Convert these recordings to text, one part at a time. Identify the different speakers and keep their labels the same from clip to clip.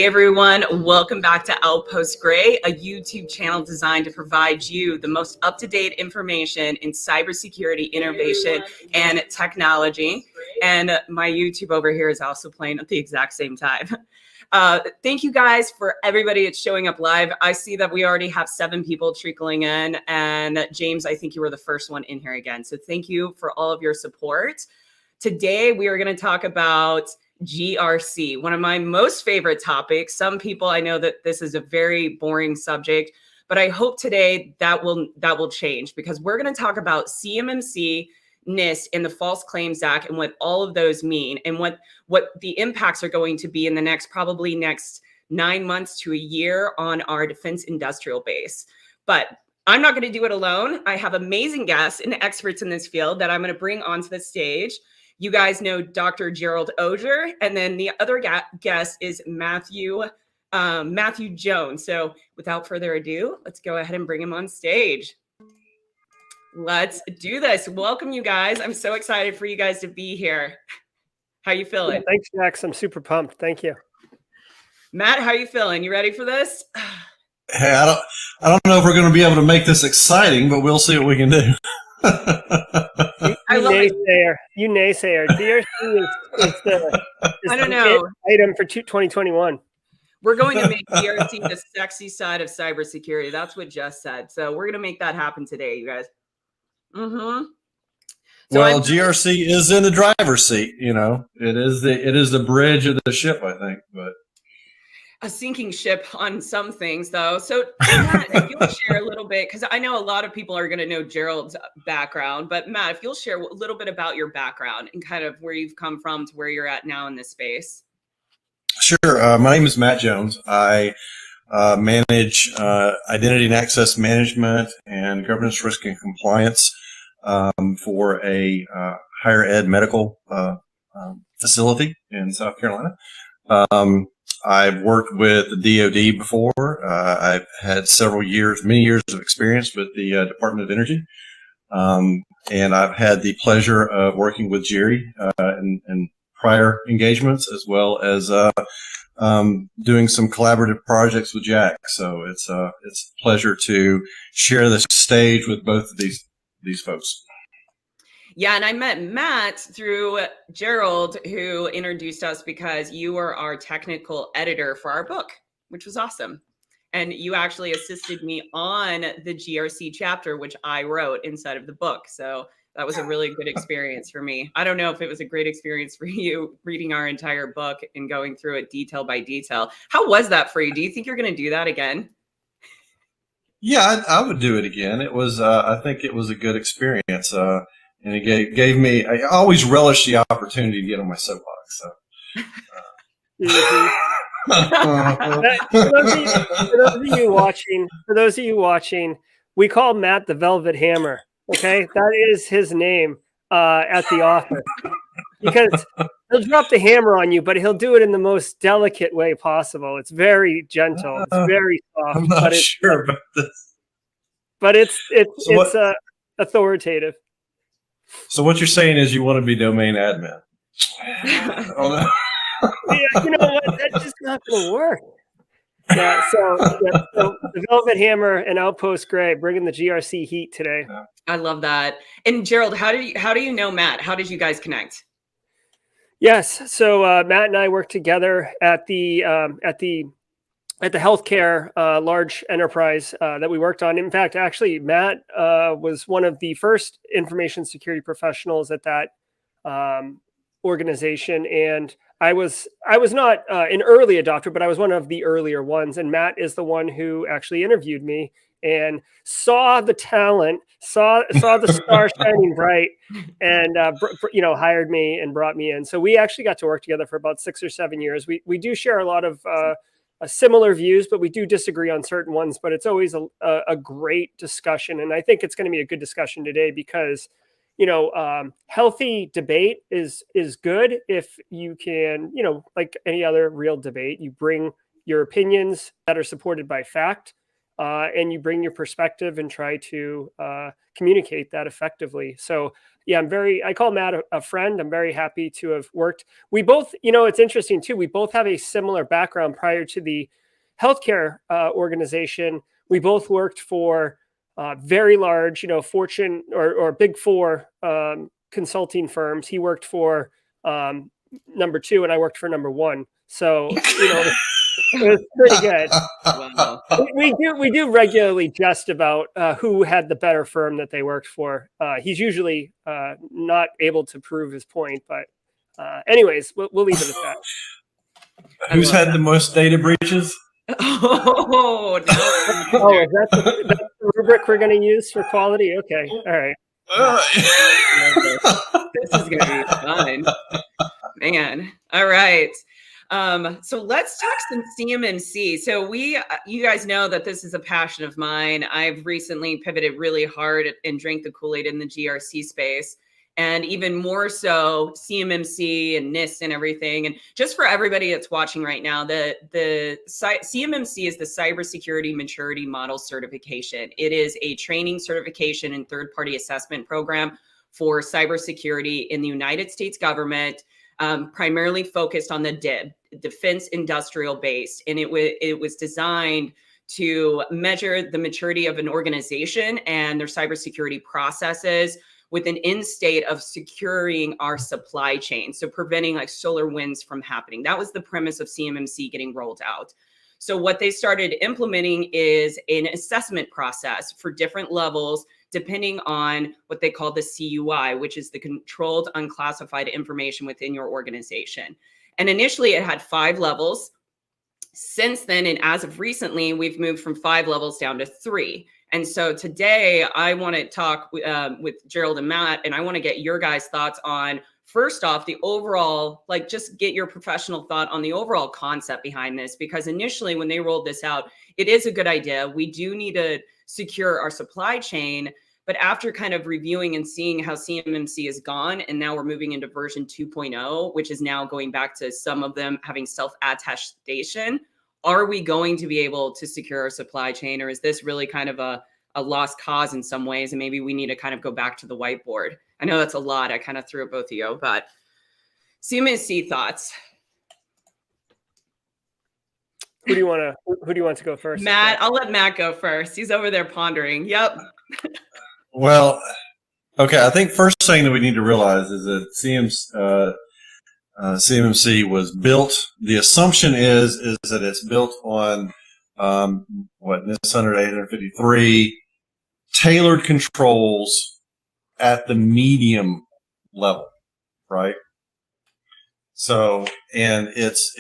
Speaker 1: Hey everyone, welcome back to Outpost Gray, a YouTube channel designed to provide you the most up-to-date information in cybersecurity, innovation, and technology. And my YouTube over here is also playing at the exact same time. Thank you guys for everybody that's showing up live. I see that we already have 7 people trickling in, and James, I think you were the first one in here again. So thank you for all of your support. Today, we are going to talk about GRC, one of my most favorite topics. Some people, I know that this is a very boring subject, but I hope today that will change, because we're going to talk about CMMC, NIST, and the False Claims Act, and what all of those mean, and what the impacts are going to be in the probably next 9 months to a year on our defense industrial base. But I'm not going to do it alone. I have amazing guests and experts in this field that I'm going to bring onto the stage. You guys know Dr. Gerald Auger, and then the other guest is Matthew Jones. So without further ado, let's go ahead and bring him on stage. Let's do this. Welcome, you guys. I'm so excited for you guys to be here. How you feeling?
Speaker 2: Yeah, thanks, Max. I'm super pumped. Thank you. Matt,
Speaker 1: how you feeling? You ready for this?
Speaker 3: Hey, I don't know if we're going to be able to make this exciting, but we'll see what we can do.
Speaker 2: You naysayer. DRC is the
Speaker 1: I don't know
Speaker 2: item for 2021.
Speaker 1: We're going to make DRC the sexy side of cybersecurity. That's what Jess said. So we're going to make that happen today, you guys. So
Speaker 3: well, GRC is in the driver's seat. You know, it is the bridge of the ship, I think, but.
Speaker 1: A sinking ship on some things, though. So Matt, if you'll share a little bit, because I know a lot of people are going to know Gerald's background, but Matt, if you'll share a little bit about your background and kind of where you've come from to where you're at now in this space.
Speaker 3: Sure. My name is Matt Jones. I manage identity and access management and governance, risk, and compliance for a higher ed medical facility in South Carolina. I've worked with the DoD before. I've had many years of experience with the Department of Energy. And I've had the pleasure of working with Jerry in prior engagements, as well as doing some collaborative projects with Jack. So it's a pleasure to share the stage with both of these folks.
Speaker 1: Yeah, and I met Matt through Gerald, who introduced us because you were our technical editor for our book, which was awesome. And you actually assisted me on the GRC chapter, which I wrote inside of the book. So that was a really good experience for me. I don't know if it was a great experience for you reading our entire book and going through it detail by detail. How was that for you? Do you think you're going to do that again?
Speaker 3: Yeah, I would do it again. It was, I think it was a good experience. And it gave me, I always relish the opportunity to get on my soapbox. So.
Speaker 2: For those of you watching, we call Matt the Velvet Hammer. Okay, that is his name at the office, because he'll drop the hammer on you, but he'll do it in the most delicate way possible. It's very gentle. It's very soft.
Speaker 3: I'm not sure about this,
Speaker 2: but it's authoritative.
Speaker 3: So what you're saying is you want to be domain admin?
Speaker 2: Yeah, you know what? That's just not going to work. Yeah, so the Velvet Hammer and Outpost Gray bringing the GRC heat today.
Speaker 1: I love that. And Gerald, how do you know Matt? How did you guys connect?
Speaker 2: Yes, so Matt and I worked together at the healthcare large enterprise that we worked on. In fact, actually, Matt was one of the first information security professionals at that organization, and I was not an early adopter, but I was one of the earlier ones. And Matt is the one who actually interviewed me and saw the talent, saw the star shining bright, and hired me and brought me in. So we actually got to work together for about 6 or 7 years. We do share a lot of similar views, but we do disagree on certain ones. But it's always a great discussion, and I think it's going to be a good discussion today because healthy debate is good if you can, like any other real debate, you bring your opinions that are supported by fact and you bring your perspective and try to communicate that effectively. So yeah, I call Matt a friend. I'm very happy to have worked. We both, it's interesting too. We both have a similar background prior to the healthcare organization. We both worked for very large, Fortune or Big Four consulting firms. He worked for number 2 and I worked for number 1. So, it was pretty good.
Speaker 1: Wow.
Speaker 2: We do regularly jest about who had the better firm that they worked for. He's usually not able to prove his point, but anyways, we'll leave it at that.
Speaker 3: Who's had the most data breaches?
Speaker 1: Oh, no.
Speaker 2: Oh, that's the rubric we're going to use for quality? Okay, all right.
Speaker 1: This is going to be fun. Man. All right. So let's talk some CMMC. So you guys know that this is a passion of mine. I've recently pivoted really hard and drank the Kool-Aid in the GRC space, and even more so CMMC and NIST and everything. And just for everybody that's watching right now, the CMMC is the Cybersecurity Maturity Model Certification. It is a training, certification, and third-party assessment program for cybersecurity in the United States government. Primarily focused on the DIB, defense industrial base. And it was designed to measure the maturity of an organization and their cybersecurity processes with an end state of securing our supply chain. So preventing like solar winds from happening. That was the premise of CMMC getting rolled out. So what they started implementing is an assessment process for different levels, depending on what they call the CUI, which is the controlled unclassified information within your organization. And initially it had 5 levels. Since then, and as of recently, we've moved from 5 levels down to 3. And so today I want to talk with Gerald and Matt, and I want to get your guys' thoughts on, first off, the overall, like just get your professional thought on the overall concept behind this, because initially when they rolled this out, it is a good idea. We do need to secure our supply chain. But after kind of reviewing and seeing how CMMC is gone, and now we're moving into version 2.0, which is now going back to some of them having self-attestation, are we going to be able to secure our supply chain? Or is this really kind of a lost cause in some ways? And maybe we need to kind of go back to the whiteboard. I know that's a lot. I kind of threw at both of you, but CMMC thoughts.
Speaker 2: Who do you want to go first?
Speaker 1: Matt, I'll let Matt go first. He's over there pondering. Yep.
Speaker 3: Well, okay. I think first thing that we need to realize is that CMMC was built. The assumption is that it's built on NIST 853 tailored controls at the medium level, right? So, and it's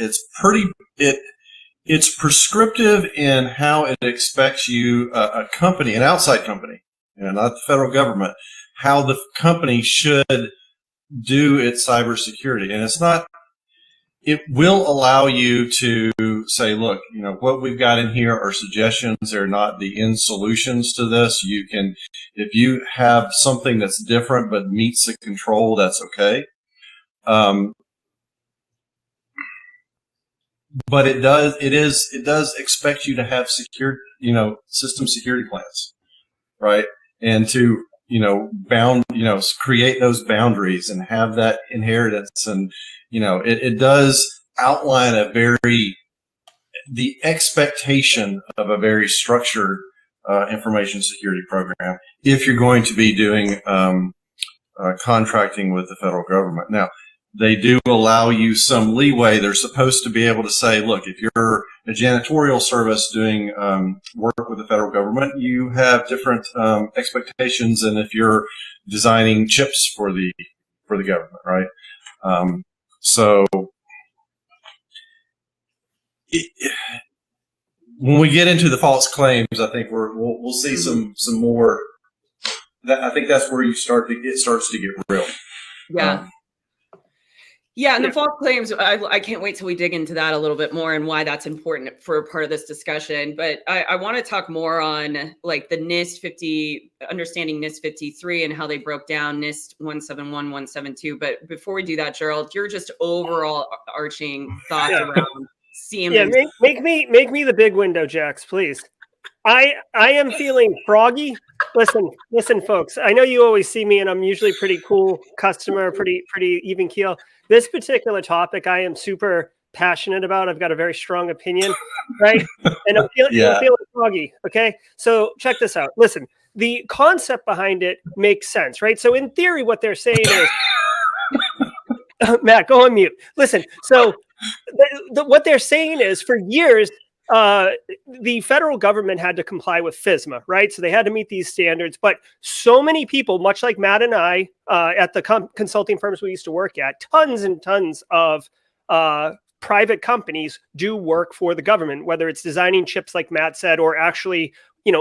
Speaker 3: prescriptive in how it expects you, a company, an outside company, not the federal government, how the company should do its cybersecurity. And it will allow you to say, look, what we've got in here are suggestions. They're not the end solutions to this. You can, if you have something that's different but meets the control, that's okay. But it does expect you to have secure, system security plans, right? And to, create those boundaries and have that inheritance. And, it does outline the expectation of a very structured, information security program if you're going to be doing, contracting with the federal government. Now, they do allow you some leeway. They're supposed to be able to say, look, if you're a janitorial service doing work with the federal government, you have different expectations than if you're designing chips for the government, right? When we get into the false claims, I think we'll see some more. I think that's where it starts to get real.
Speaker 1: Yeah. Yeah, and the false claims, I can't wait till we dig into that a little bit more and why that's important for a part of this discussion. But I want to talk more on like the NIST 50, understanding NIST 53 and how they broke down NIST 171, 172. But before we do that, Gerald, your just overall arching thoughts around CMMC.
Speaker 2: Yeah, make me the big window, Jax, please. I am feeling froggy. Listen, folks. I know you always see me, and I'm usually pretty cool customer, pretty even keel. This particular topic, I am super passionate about. I've got a very strong opinion, right? And I'm feeling froggy. Okay, so check this out. Listen, the concept behind it makes sense, right? So in theory, what they're saying is, Matt, go on mute. Listen, so what they're saying is, for years, the federal government had to comply with FISMA, right? So they had to meet these standards. But so many people, much like Matt and I, at the consulting firms we used to work at, tons and tons of private companies do work for the government, whether it's designing chips, like Matt said, or actually,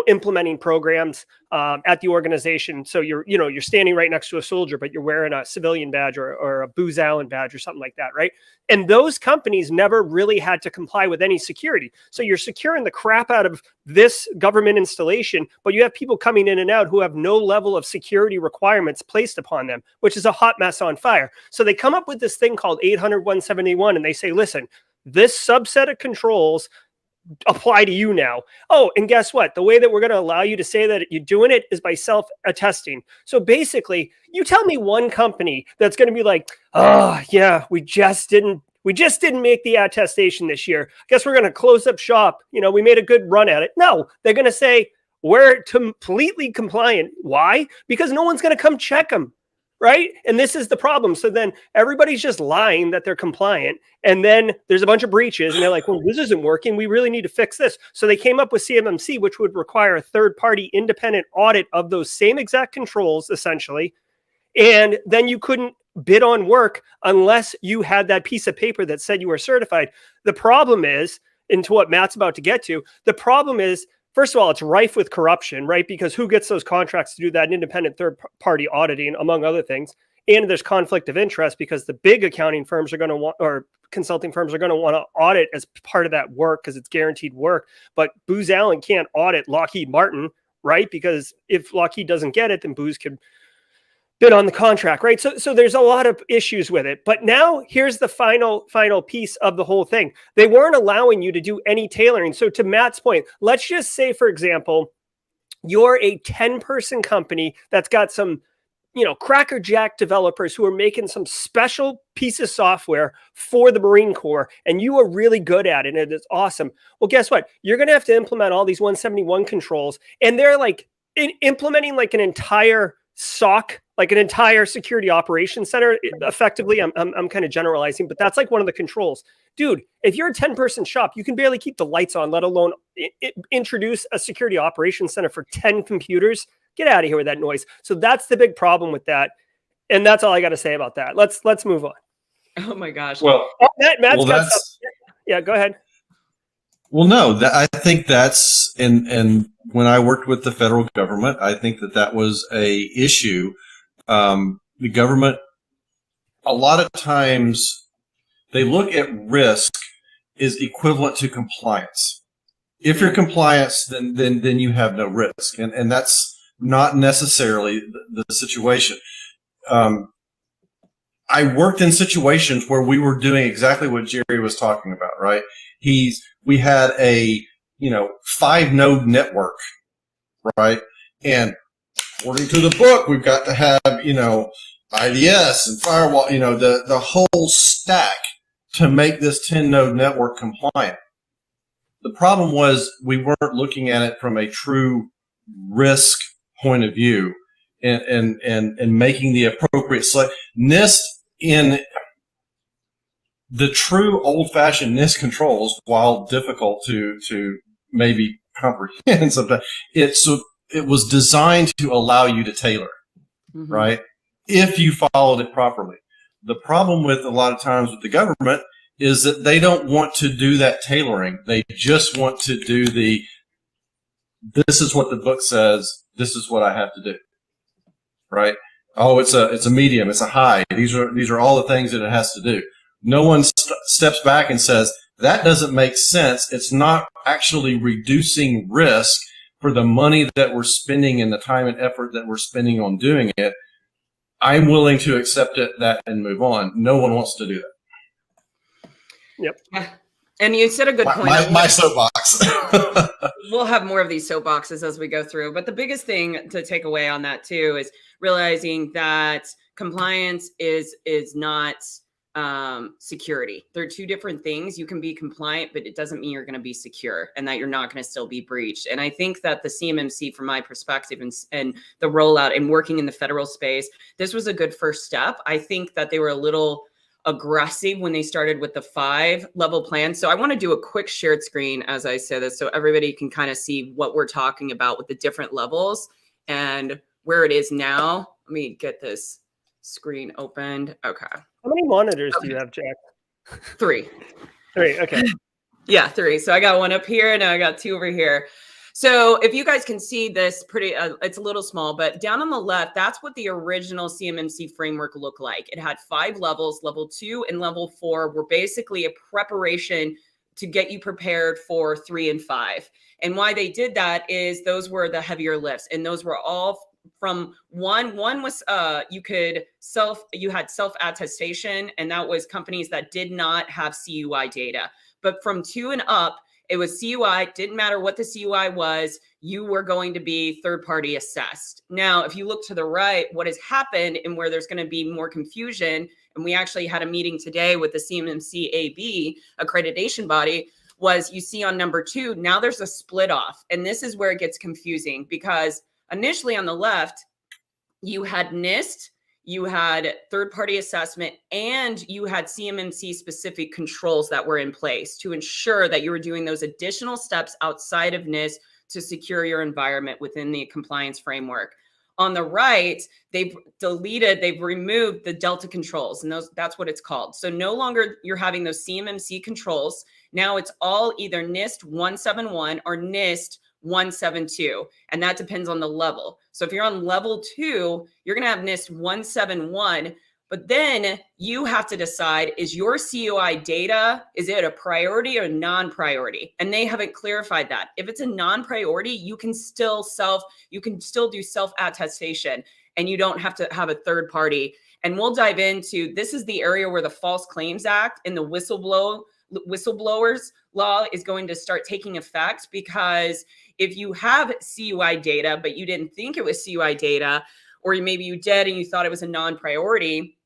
Speaker 2: implementing programs at the organization. So you're standing right next to a soldier, but you're wearing a civilian badge or a Booz Allen badge or something like that, right? And those companies never really had to comply with any security. So you're securing the crap out of this government installation, but you have people coming in and out who have no level of security requirements placed upon them, which is a hot mess on fire. So they come up with this thing called 800-171, and they say, listen, this subset of controls apply to you now. Oh, and guess what? The way that we're going to allow you to say that you're doing it is by self-attesting. So basically, you tell me one company that's going to be like, oh yeah, we just didn't make the attestation this year. Guess we're going to close up shop. We made a good run at it. No, they're going to say we're completely compliant. Why? Because no one's going to come check them. Right? And this is the problem. So then everybody's just lying that they're compliant. And then there's a bunch of breaches and they're like, well, this isn't working. We really need to fix this. So they came up with CMMC, which would require a third-party independent audit of those same exact controls, essentially. And then you couldn't bid on work unless you had that piece of paper that said you were certified. The problem is, and to what Matt's about to get to, the problem is, first of all, it's rife with corruption, right? Because who gets those contracts to do that independent third-party auditing, among other things? And there's conflict of interest because the big accounting firms are going to want, or consulting firms are going to want to audit as part of that work because it's guaranteed work. But Booz Allen can't audit Lockheed Martin, right? Because if Lockheed doesn't get it, then Booz could bid on the contract, right? So there's a lot of issues with it. But now here's the final piece of the whole thing. They weren't allowing you to do any tailoring. So to Matt's point, let's just say, for example, you're a 10-person company that's got some, crackerjack developers who are making some special piece of software for the Marine Corps, and you are really good at it, and it's awesome. Well, guess what? You're going to have to implement all these 171 controls, and they're like implementing like an entire SOC, like an entire security operations center. Effectively, I'm kind of generalizing, but that's like one of the controls. Dude, if you're a 10-person shop, you can barely keep the lights on, let alone introduce a security operations center for 10 computers. Get out of here with that noise. So that's the big problem with that. And that's all I got to say about that. Let's move on.
Speaker 1: Oh my gosh.
Speaker 3: Well,
Speaker 2: Matt's got something. Yeah, go ahead.
Speaker 3: Well, no, I think that's, and when I worked with the federal government, I think that was a issue. The government, a lot of times, they look at risk is equivalent to compliance. If you're compliance, then you have no risk, and that's not necessarily the situation. I worked in situations where we were doing exactly what Jerry was talking about, right? We had a 5-node network, right? And according to the book, we've got to have IDS and firewall, the whole stack to make this 10-node network compliant. The problem was we weren't looking at it from a true risk point of view and making the appropriate select. NIST, in the true old-fashioned NIST controls, while difficult to maybe comprehend sometimes, it was designed to allow you to tailor, right? If you followed it properly. The problem with a lot of times with the government is that they don't want to do that tailoring. They just want to do this is what the book says, this is what I have to do, right? Oh, it's a medium, it's a high. These are all the things that it has to do. No one steps back and says, that doesn't make sense. It's not actually reducing risk for the money that we're spending and the time and effort that we're spending on doing it. I'm willing to accept that and move on. No one wants to do that.
Speaker 2: Yep.
Speaker 1: And you said a good point.
Speaker 3: My soapbox.
Speaker 1: We'll have more of these soapboxes as we go through. But the biggest thing to take away on that too is realizing that compliance is not security. They're two different things. You can be compliant, but it doesn't mean you're going to be secure and that you're not going to still be breached. And I think that the CMMC, from my perspective, and the rollout and working in the federal space, this was a good first step. I think that they were a little aggressive when they started with the 5-level plan. So I want to do a quick shared screen as I say this so everybody can kind of see what we're talking about with the different levels and where it is now. Let me get this screen opened. Okay.
Speaker 2: How many monitors do you have, Jack?
Speaker 1: 3.
Speaker 2: 3. Okay.
Speaker 1: Yeah, 3. So I got one up here and I got 2 over here. So if you guys can see this it's a little small, but down on the left, that's what the original CMMC framework looked like. It had 5 levels. Level 2 and level 4 were basically a preparation to get you prepared for 3 and 5. And why they did that is those were the heavier lifts, and those were all from one was you had self attestation, and that was companies that did not have CUI data. But from 2 and up, it was CUI. Didn't matter what the CUI was, you were going to be third-party assessed. Now, if you look to the right, what has happened and where there's going to be more confusion, and we actually had a meeting today with the CMMC AB accreditation body, was you see on number 2, now there's a split off. And this is where it gets confusing, because initially on the left, you had NIST, you had third-party assessment, and you had CMMC specific controls that were in place to ensure that you were doing those additional steps outside of NIST to secure your environment within the compliance framework. On the right, they've removed the Delta controls, and that's what it's called. So no longer you're having those CMMC controls. Now it's all either NIST 171 or NIST 172, and that depends on the level. So if you're on level 2, you're going to have NIST 171, but then you have to decide, is your CUI data, is it a priority or non-priority? And they haven't clarified that. If it's a non-priority, you can still do self-attestation, and you don't have to have a third party. And we'll dive into, this is the area where the False Claims Act and the whistleblowers law is going to start taking effect, because if you have CUI data, but you didn't think it was CUI data, or maybe you did and you thought it was a non-priority,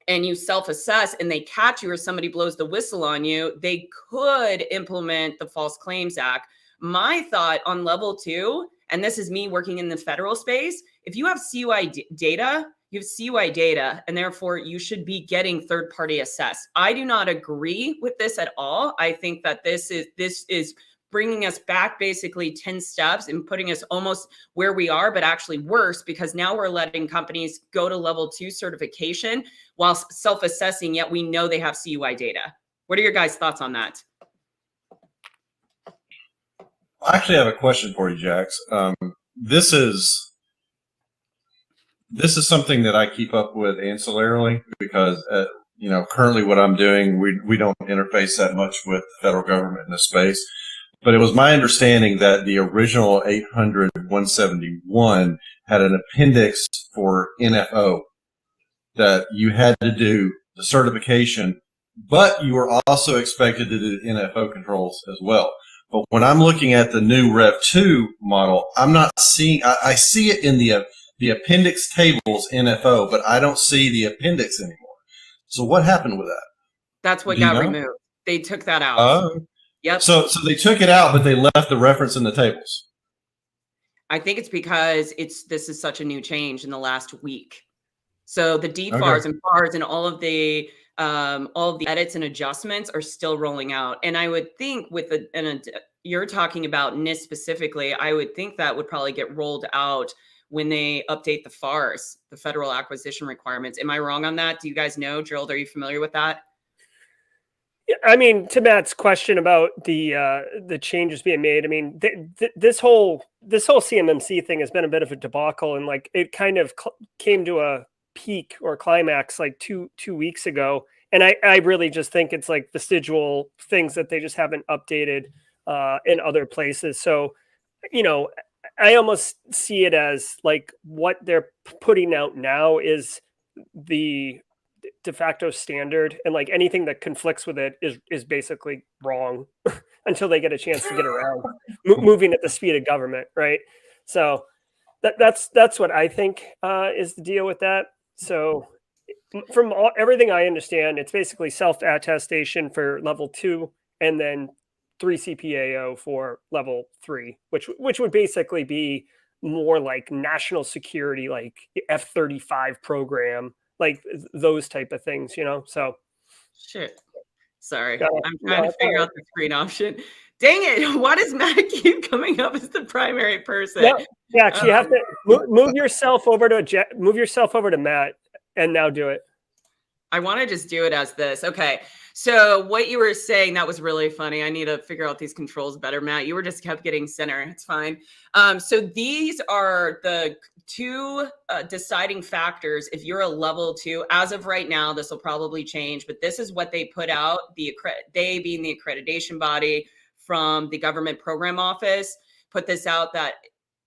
Speaker 1: and you self-assess and they catch you or somebody blows the whistle on you, they could implement the False Claims Act. My thought on level 2, and this is me working in the federal space, if you have CUI data, you have CUI data, and therefore you should be getting third-party assessed. I do not agree with this at all. I think that this is bringing us back basically 10 steps and putting us almost where we are, but actually worse, because now we're letting companies go to level 2 certification while self-assessing, yet we know they have CUI data. What are your guys' thoughts on that?
Speaker 3: I actually have a question for you, Jax. This is something that I keep up with ancillarily, because currently what I'm doing, we don't interface that much with the federal government in this space. But it was my understanding that the original 800-171 had an appendix for NFO, that you had to do the certification, but you were also expected to do the NFO controls as well. But when I'm looking at the new Rev 2 model, I'm not seeing, I see it in the appendix tables NFO, but I don't see the appendix anymore. So what happened with that? That's
Speaker 1: what got removed. They took that out.
Speaker 3: Oh.
Speaker 1: Yep.
Speaker 3: So they took it out, but they left the reference in the tables.
Speaker 1: I think it's because this is such a new change in the last week. So the DBARs and FARs and all of the edits and adjustments are still rolling out. And I would think you're talking about NIST specifically, I would think that would probably get rolled out when they update the FARs, the federal acquisition requirements. Am I wrong on that? Do you guys know? Gerald, are you familiar with that?
Speaker 2: I mean, to Matt's question about the changes being made, I mean, this whole CMMC thing has been a bit of a debacle, and like it kind of came to a peak or climax like two weeks ago, and I really just think it's like vestigial things that they just haven't updated in other places. So, I almost see it as like what they're putting out now is the de facto standard, and like anything that conflicts with it is basically wrong until they get a chance to get around moving at the speed of government, right? So that's what I think is the deal with that. So from everything I understand, it's basically self-attestation for level 2 and then 3 CPAO for level 3, which would basically be more like national security, like F-35 program, like those type of things, So
Speaker 1: Shit. Sorry.
Speaker 2: Yeah,
Speaker 1: I'm trying to figure
Speaker 2: all
Speaker 1: out the screen option. Dang it. Why does Matt keep coming up as the primary person?
Speaker 2: right. Yeah, actually, you have to move yourself over to Matt, and now do it.
Speaker 1: I want to just do it as this. Okay. So what you were saying, that was really funny. I need to figure out these controls better, Matt. You were just kept getting center. It's fine. So these are the two deciding factors. If you're a level 2, as of right now, this will probably change, but this is what they put out. They being the accreditation body from the government program office, put this out that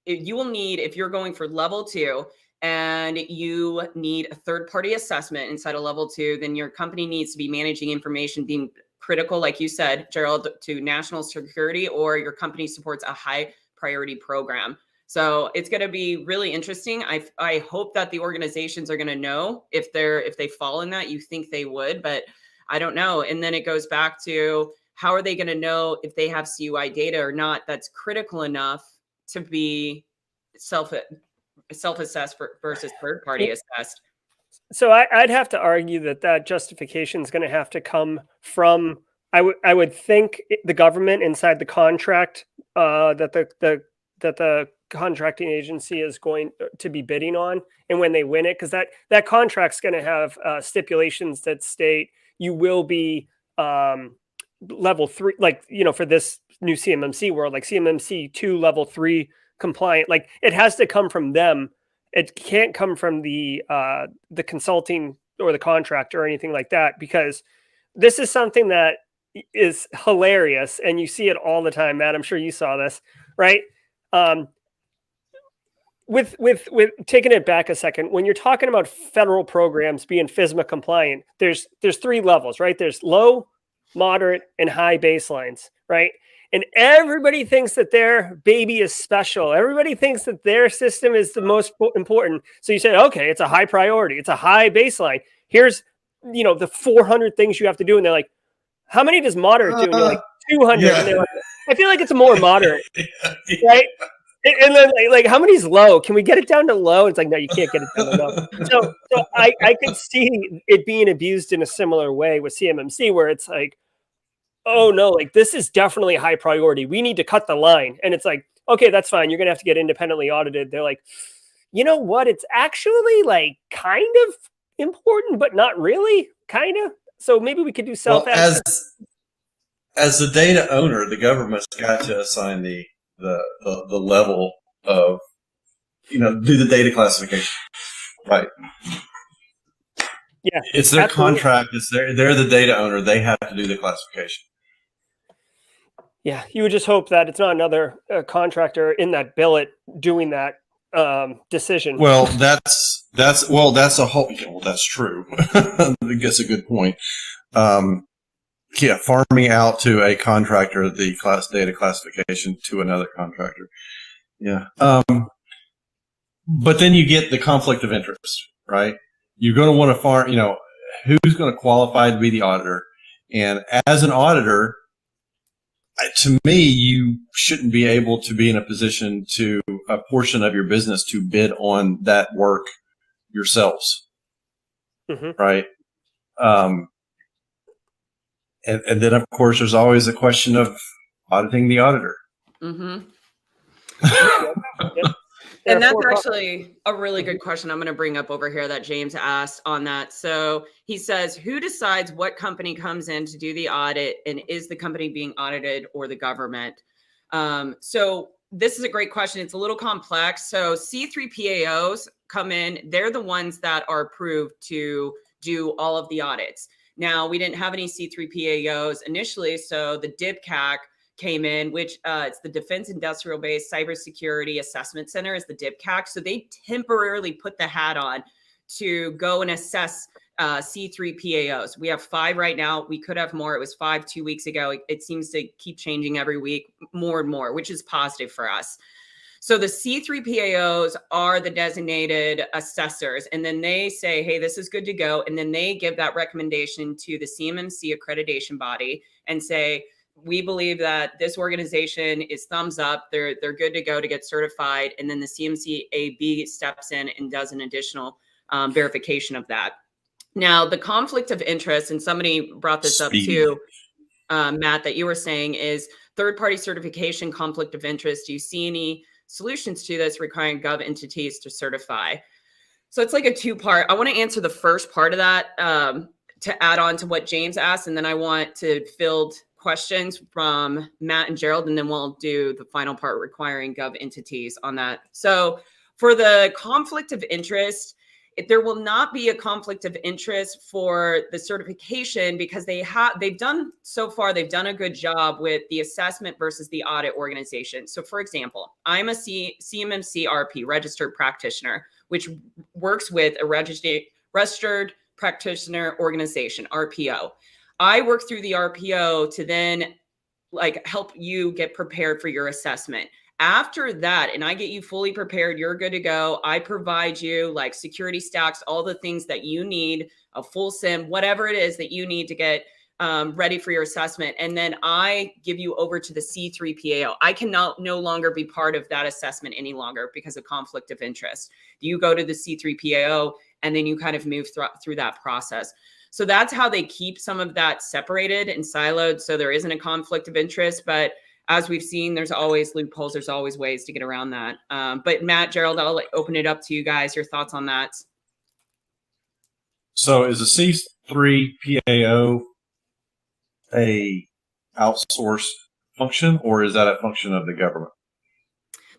Speaker 1: you will need, if you're going for level 2, and you need a third-party assessment inside of level 2, then your company needs to be managing information being critical, like you said, Gerald, to national security, or your company supports a high priority program. So it's going to be really interesting. I hope that the organizations are going to know if they fall in that. You think they would, but I don't know. And then it goes back to, how are they going to know if they have CUI data or not that's critical enough to be self-assessed versus third-party assessed?
Speaker 2: So I'd have to argue that justification is going to have to come from, I would think, the government inside the contract that the contracting agency is going to be bidding on, and when they win it, because that contract's going to have stipulations that state you will be level 3, like, for this new CMMC world, like CMMC 2 level 3 compliant. Like, it has to come from them. It can't come from the consulting or the contract or anything like that, because this is something that is hilarious, and you see it all the time, Matt. I'm sure you saw this, right? With taking it back a second, when you're talking about federal programs being FSMA compliant, there's 3 levels, right? There's low, moderate, and high baselines, right? And everybody thinks that their baby is special. Everybody thinks that their system is the most important. So you say, okay, it's a high priority. It's a high baseline. Here's, the 400 things you have to do. And they're like, how many does moderate do? And you're like, 200. Yeah. And they're like, I feel like it's more moderate, right? And then like, how many's low? Can we get it down to low? It's like, no, you can't get it down to low. So I could see it being abused in a similar way with CMMC, where it's like, oh no, like, this is definitely a high priority. We need to cut the line. And it's like, okay, that's fine. You're going to have to get independently audited. They're like, you know what? It's actually like kind of important, but not really, kind of. So maybe we could do self.
Speaker 3: Well, as the data owner, the government's got to assign the level of, do the data classification, right?
Speaker 2: Yeah,
Speaker 3: it's their contract. It's they're the data owner. They have to do the classification.
Speaker 2: Yeah, you would just hope that it's not another contractor in that billet doing that decision.
Speaker 3: Well, that's a whole. Well, that's true. I guess a good point. Farming out to a contractor the data classification to another contractor. Yeah. But then you get the conflict of interest, right? You're going to want to farm, who's going to qualify to be the auditor. And as an auditor, to me, you shouldn't be able to be in a position to a portion of your business to bid on that work yourselves. Mm-hmm. Right. And then, of course, there's always the question of auditing the auditor.
Speaker 1: Mm-hmm. Yep. And that's actually a really good question I'm going to bring up over here that James asked on that. So he says, who decides what company comes in to do the audit, and is the company being audited or the government? So this is a great question. It's a little complex. So C3PAOs come in. They're the ones that are approved to do all of the audits. Now, we didn't have any C3PAOs initially, so the DBCAC came in, which it's the Defense Industrial Base Cybersecurity Assessment Center, is the DBCAC. So they temporarily put the hat on to go and assess C3 PAOs. We have 5 right now. We could have more. It was 5 2 weeks ago. It seems to keep changing every week, more and more, which is positive for us. So the C3 PAOs are the designated assessors, and then they say, hey, this is good to go. And then they give that recommendation to the CMMC accreditation body and say, we believe that this organization is thumbs up. They're good to go to get certified. And then the CMC AB steps in and does an additional verification of that. Now, the conflict of interest, and somebody brought this up too, Matt, that you were saying is third-party certification conflict of interest. Do you see any solutions to this requiring gov entities to certify? So it's like a 2-part. I want to answer the first part of that to add on to what James asked, and then I want to field questions from Matt and Gerald, and then we'll do the final part requiring gov entities on that. So for the conflict of interest, there will not be a conflict of interest for the certification because they've done a good job with the assessment versus the audit organization. So for example, I'm a CMMC RP, registered practitioner, which works with a registered practitioner organization, RPO. I work through the RPO to then help you get prepared for your assessment. After that, and I get you fully prepared, you're good to go. I provide you security stacks, all the things that you need, a full SIM, whatever it is that you need to get ready for your assessment. And then I give you over to the C3 PAO. I can no longer be part of that assessment any longer because of conflict of interest. You go to the C3 PAO and then you kind of move through that process. So that's how they keep some of that separated and siloed. So there isn't a conflict of interest, but as we've seen, there's always loopholes. There's always ways to get around that. But Matt, Gerald, I'll open it up to you guys. Your thoughts on that?
Speaker 3: So is a C3 PAO a outsourced function, or is that a function of the government?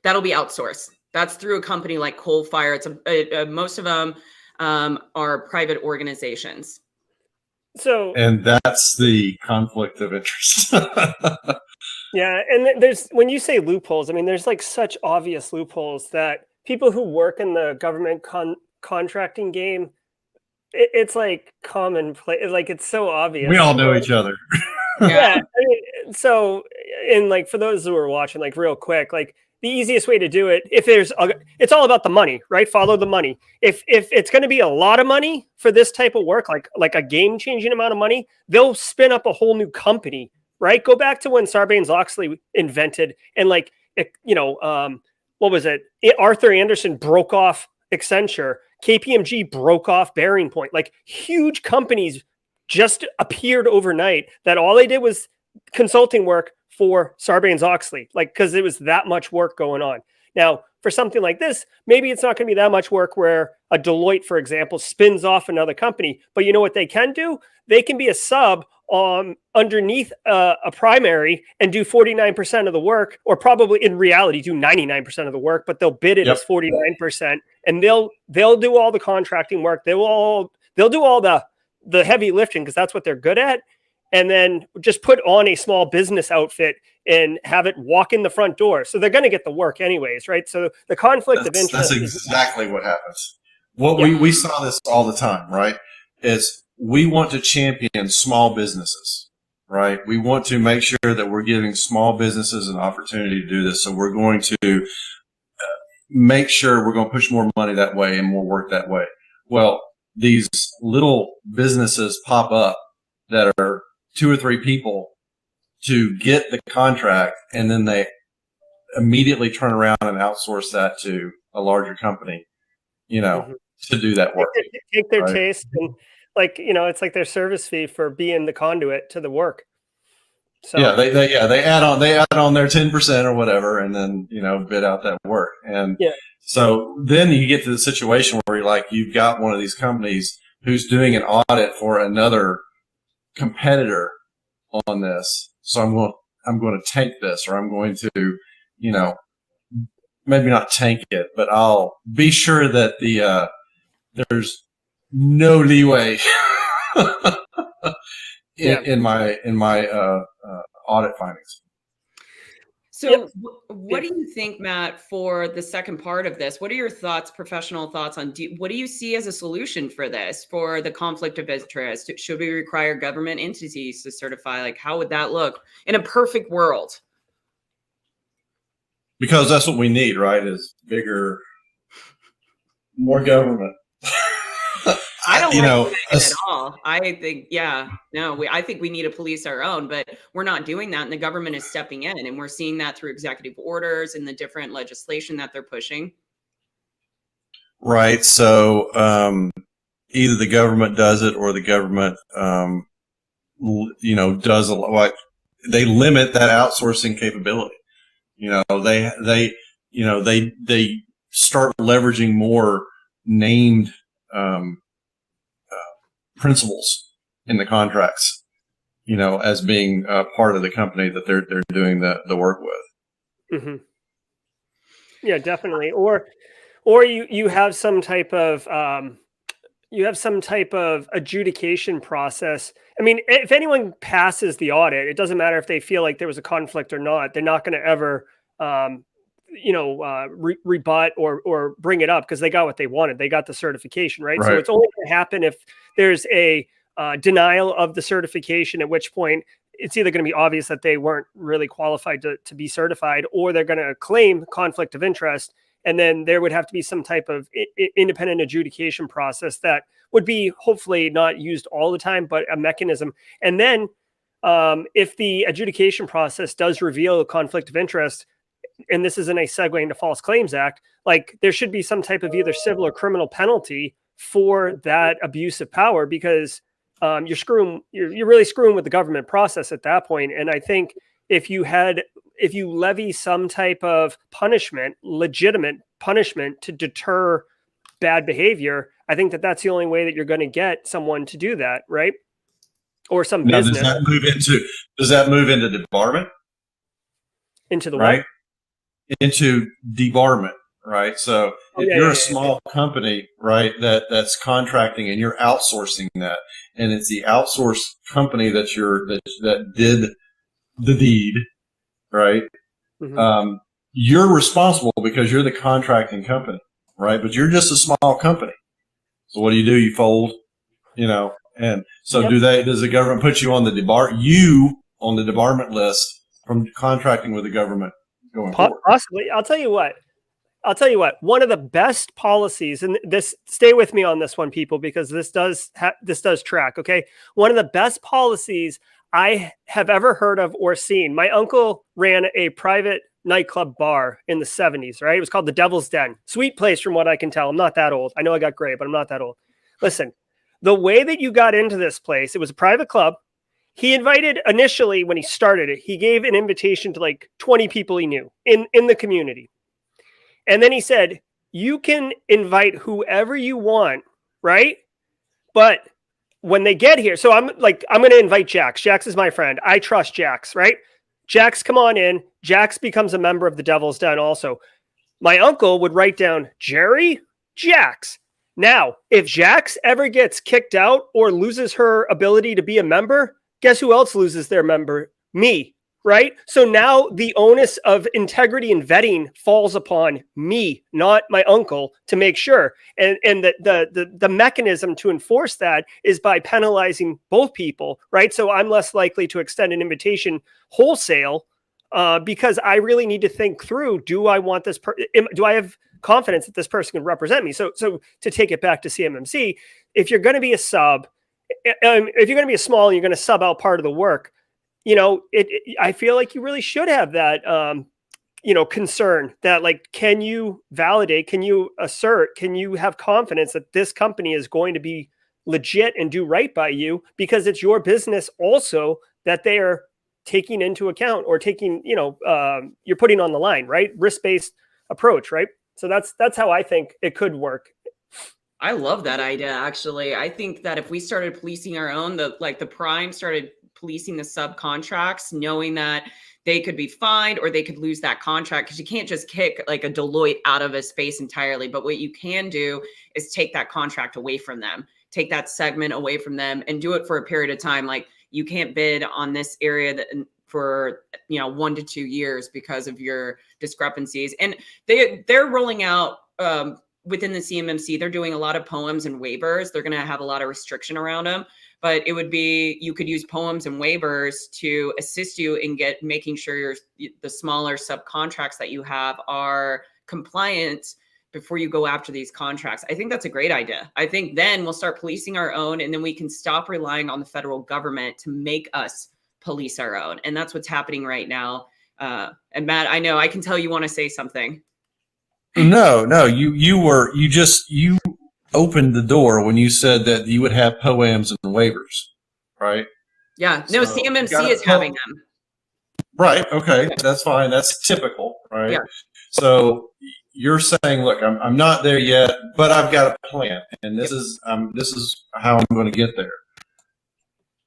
Speaker 1: That'll be outsourced. That's through a company like Coalfire. Most of them are private organizations.
Speaker 3: And that's the conflict of interest.
Speaker 2: Yeah, and when you say loopholes, I mean, there's such obvious loopholes that people who work in the government contracting game, it's commonplace. It's so obvious.
Speaker 3: We all know each other.
Speaker 2: Yeah, I mean, so for those who are watching, real quick, the easiest way to do it, it's all about the money, right? Follow the money. If it's going to be a lot of money for this type of work, like a game-changing amount of money, they'll spin up a whole new company. Right? Go back to when Sarbanes-Oxley invented and what was it? Arthur Andersen broke off Accenture. KPMG broke off Bearing Point. Huge companies just appeared overnight that all they did was consulting work for Sarbanes-Oxley, because it was that much work going on. Now, for something like this, maybe it's not going to be that much work where a Deloitte, for example, spins off another company. But you know what they can do? They can be a sub underneath a primary and do 49% of the work, or probably in reality do 99% of the work, but they'll bid it as 49%, and they'll do all the contracting work. They'll do all the heavy lifting because that's what they're good at, and then just put on a small business outfit and have it walk in the front door. So they're going to get the work anyways, right? So the conflict of interest.
Speaker 3: That's exactly what happens. We saw this all the time, right? Is we want to champion small businesses, right? We want to make sure that we're giving small businesses an opportunity to do this. So we're going to make sure we're going to push more money that way and more work that way. Well, these little businesses pop up that are 2 or 3 people to get the contract, and then they immediately turn around and outsource that to a larger company, to do that work.
Speaker 2: Take their taste and it's like their service fee for being the conduit to the work. So
Speaker 3: yeah, they add on their 10% or whatever, and then bid out that work. And so then you get to the situation where you've got one of these companies who's doing an audit for another competitor on this. So I'm going to tank this, or I'm going to maybe not tank it, but I'll be sure that there's no leeway in my audit findings.
Speaker 1: So what do you think, Matt, for the second part of this? What are your thoughts, professional thoughts on what do you see as a solution for this, for the conflict of interest? Should we require government entities to certify? Like, how would that look in a perfect world?
Speaker 3: Because that's what we need, right? Is bigger, more government.
Speaker 1: I don't like that at all. I think, I think we need to police our own, but we're not doing that. And the government is stepping in, and we're seeing that through executive orders and the different legislation that they're pushing.
Speaker 3: Right. So either the government does it, or the government, does a lot. Like, they limit that outsourcing capability. They start leveraging more named principals in the contracts, as being part of the company that they're doing the work with.
Speaker 2: Mm-hmm. Yeah, definitely. Or you have some type of adjudication process. I mean, if anyone passes the audit, it doesn't matter if they feel like there was a conflict or not. They're not going to ever rebut or bring it up, because they got what they wanted. They got the certification, right? So it's only going to happen if there's a denial of the certification, at which point it's either going to be obvious that they weren't really qualified to be certified, or they're going to claim conflict of interest. And then there would have to be some type of independent adjudication process that would be hopefully not used all the time, but a mechanism. And then if the adjudication process does reveal a conflict of interest, and this is a nice segue into False Claims Act, like there should be some type of either civil or criminal penalty for that abuse of power, because you're really screwing with the government process at that point. And I think if you levy some type of punishment, legitimate punishment, to deter bad behavior, I think that's the only way that you're going to get someone to do that, right? Or some business.
Speaker 3: Does that move into debarment?
Speaker 2: Into the
Speaker 3: right?
Speaker 2: What?
Speaker 3: Into debarment, right? So if you're a small company, right, that's contracting and you're outsourcing that, and it's the outsourced company that did the deed, right? Mm-hmm. You're responsible because you're the contracting company, right? But you're just a small company. So what do? You fold, and so does the government put you on the debarment list from contracting with the government going forward?
Speaker 2: Possibly. I'll tell you what. One of the best policies, and stay with me on this one, people, because this does track. Okay. One of the best policies I have ever heard of or seen. My uncle ran a private nightclub bar in the 70s, right? It was called the Devil's Den. Sweet place from what I can tell. I'm not that old. I know I got gray, but I'm not that old. Listen, the way that you got into this place, it was a private club. He invited, initially when he started it, he gave an invitation to like 20 people he knew in the community. And then he said, you can invite whoever you want, right? But when they get here, so I'm going to invite Jax. Jax is my friend. I trust Jax, right? Jax, come on in. Jax becomes a member of the Devil's Den also. My uncle would write down Jerry, Jax. Now, if Jax ever gets kicked out or loses her ability to be a member, guess who else loses their member? Me, right? So now the onus of integrity and vetting falls upon me, not my uncle, to make sure. And the mechanism to enforce that is by penalizing both people, right? So I'm less likely to extend an invitation wholesale because I really need to think through, do I want this do I have confidence that this person can represent me? So to take it back to CMMC, if you're going to be a sub, if you're going to be a small and you're going to sub out part of the work, I feel like you really should have that, concern that, like, can you validate, can you assert, can you have confidence that this company is going to be legit and do right by you, because it's your business also that they are taking into account, or taking, you're putting on the line, right? Risk-based approach, right? So that's how I think it could work.
Speaker 1: I love that idea, actually. I think that if we started policing our own, the prime started policing the subcontracts, knowing that they could be fined or they could lose that contract, because you can't just kick like a Deloitte out of a space entirely. But what you can do is take that contract away from them, take that segment away from them, and do it for a period of time. Like, you can't bid on this area for 1 to 2 years because of your discrepancies. And they're rolling out within the CMMC, they're doing a lot of POEMs and waivers. They're going to have a lot of restriction around them, but it would be, you could use POEMs and waivers to assist you in making sure the smaller subcontracts that you have are compliant before you go after these contracts. I think that's a great idea. I think then we'll start policing our own, and then we can stop relying on the federal government to make us police our own. And that's what's happening right now. And Matt, I know, I can tell you want to say something.
Speaker 3: No, you opened the door when you said that you would have POEMs and waivers, right?
Speaker 1: Yeah, no,
Speaker 3: So
Speaker 1: CMMC is having them.
Speaker 3: Right. Okay, that's fine. That's typical, right?
Speaker 1: Yeah.
Speaker 3: So you're saying, look, I'm not there yet, but I've got a plan, and this is how I'm going to get there.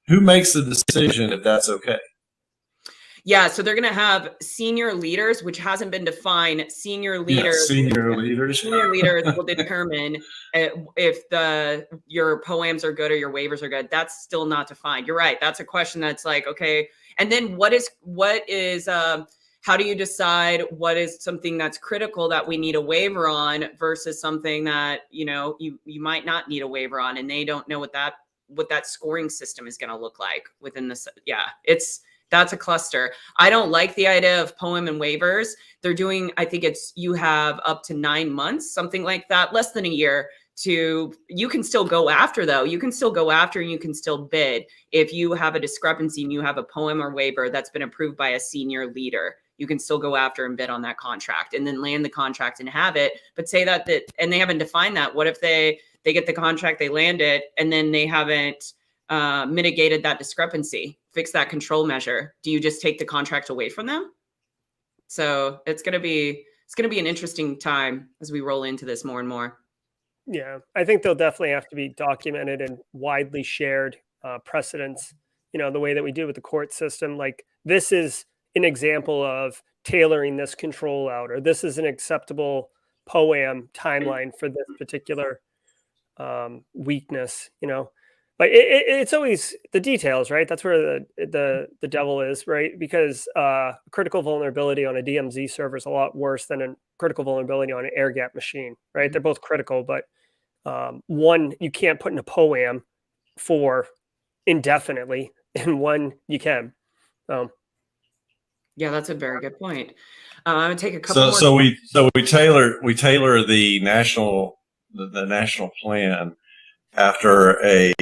Speaker 3: Who makes the decision if that's okay?
Speaker 1: Yeah, so they're going to have senior leaders, which hasn't been defined. Senior leaders will determine if your POEMs are good or your waivers are good. That's still not defined. You're right. That's a question that's like, okay. And then what is how do you decide what is something that's critical that we need a waiver on versus something that, you might not need a waiver on, and they don't know what that scoring system is going to look like within this. Yeah, that's a cluster. I don't like the idea of POEM and waivers. They're doing, I think you have up to 9 months, something like that, less than a year you can still go after though. You can still go after and you can still bid if you have a discrepancy and you have a POEM or waiver that's been approved by a senior leader. You can still go after and bid on that contract and then land the contract and have it. But say that and they haven't defined that. What if they get the contract, they land it, and then they haven't mitigated that discrepancy, fix that control measure? Do you just take the contract away from them? So it's going to be an interesting time as we roll into this more and more.
Speaker 2: Yeah, I think they'll definitely have to be documented and widely shared precedents, the way that we do with the court system. Like, this is an example of tailoring this control out, or this is an acceptable POEM timeline for this particular weakness, But it's always the details, right? That's where the devil is, right? Because critical vulnerability on a DMZ server is a lot worse than a critical vulnerability on an air gap machine, right? They're both critical, but one you can't put in a POEM for indefinitely, and one you can.
Speaker 1: Yeah, that's a very good point. I'm gonna take a couple more.
Speaker 3: So we tailor the national plan after a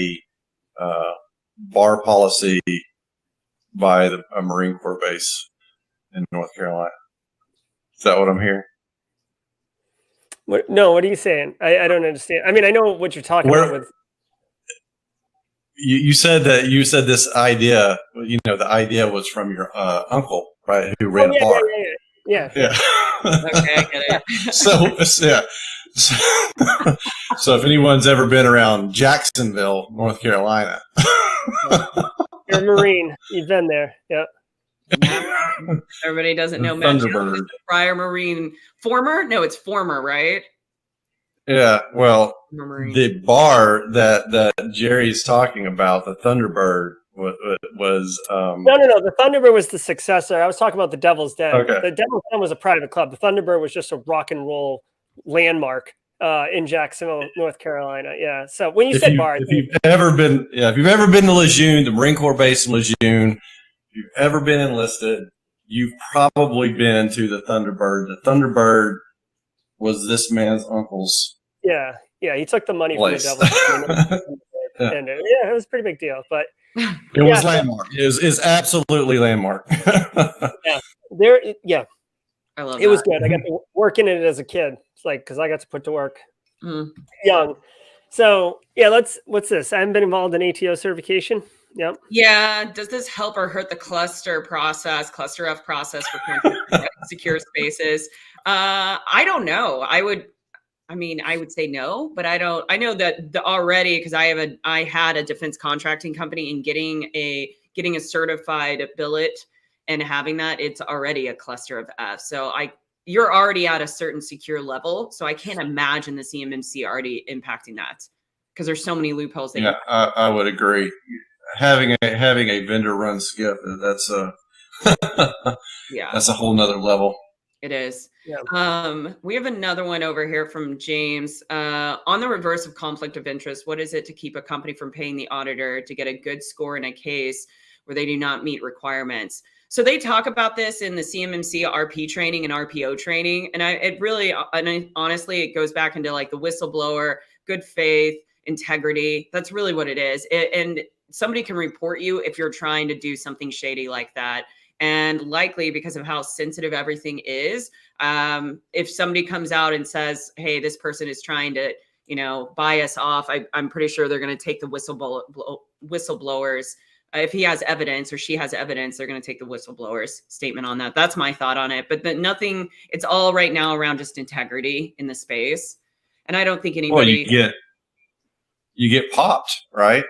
Speaker 3: bar policy by a Marine Corps base in North Carolina. Is that what I'm hearing?
Speaker 2: What are you saying? I don't understand. I mean, I know what you're talking about with.
Speaker 3: You said this idea, the idea was from your uncle, right? Who ran a bar.
Speaker 2: Yeah.
Speaker 1: Okay, I get it.
Speaker 3: So if anyone's ever been around Jacksonville, North Carolina.
Speaker 2: You're a Marine. You've been there. Yep.
Speaker 1: Everybody doesn't know
Speaker 3: Thunderbird.
Speaker 1: Prior Marine. It's former, right?
Speaker 3: Yeah. Well, the bar that Jerry's talking about, the Thunderbird, was
Speaker 2: no. The Thunderbird was the successor. I was talking about the Devil's Den.
Speaker 3: Okay.
Speaker 2: The Devil's Den was a private club. The Thunderbird was just a rock and roll landmark in Jacksonville, North Carolina. Yeah. So when you said bar,
Speaker 3: if you've ever been to Lejeune, the Marine Corps base in Lejeune, if you've ever been enlisted, you've probably been to the Thunderbird. The Thunderbird was this man's uncle's.
Speaker 2: Yeah. He took the money from the Devil's Den. And it was a pretty big deal. But
Speaker 3: it was landmark. It is absolutely landmark.
Speaker 2: Yeah.
Speaker 1: I love
Speaker 2: it. Was good. I got to work in it as a kid. It's like, because I got to put to work young. So what's this? I haven't been involved in ATO certification. Yep.
Speaker 1: Yeah. Does this help or hurt the cluster F process for secure spaces? I don't know. I would say no, but I know that already, because I had a defense contracting company, and getting a certified billet and having that, it's already a cluster of F. So you're already at a certain secure level. So I can't imagine the CMMC already impacting that, because there's so many loopholes.
Speaker 3: I would agree. Having a vendor run skip,
Speaker 1: Yeah.
Speaker 3: That's a whole nother level.
Speaker 1: It is.
Speaker 2: Yeah.
Speaker 1: We have another one over here from James. On the reverse of conflict of interest, what is it to keep a company from paying the auditor to get a good score in a case where they do not meet requirements? So they talk about this in the CMMC RP training and RPO training. And honestly, it goes back into like the whistleblower, good faith, integrity. That's really what it is. And somebody can report you if you're trying to do something shady like that. And likely because of how sensitive everything is, if somebody comes out and says, hey, this person is trying to, buy us off, I'm pretty sure they're going to take the whistleblowers. If he has evidence or she has evidence, they're going to take the whistleblower's statement on that. That's my thought on it. But it's all right now around just integrity in the space. And I don't think anybody.
Speaker 3: Well, you get popped, right?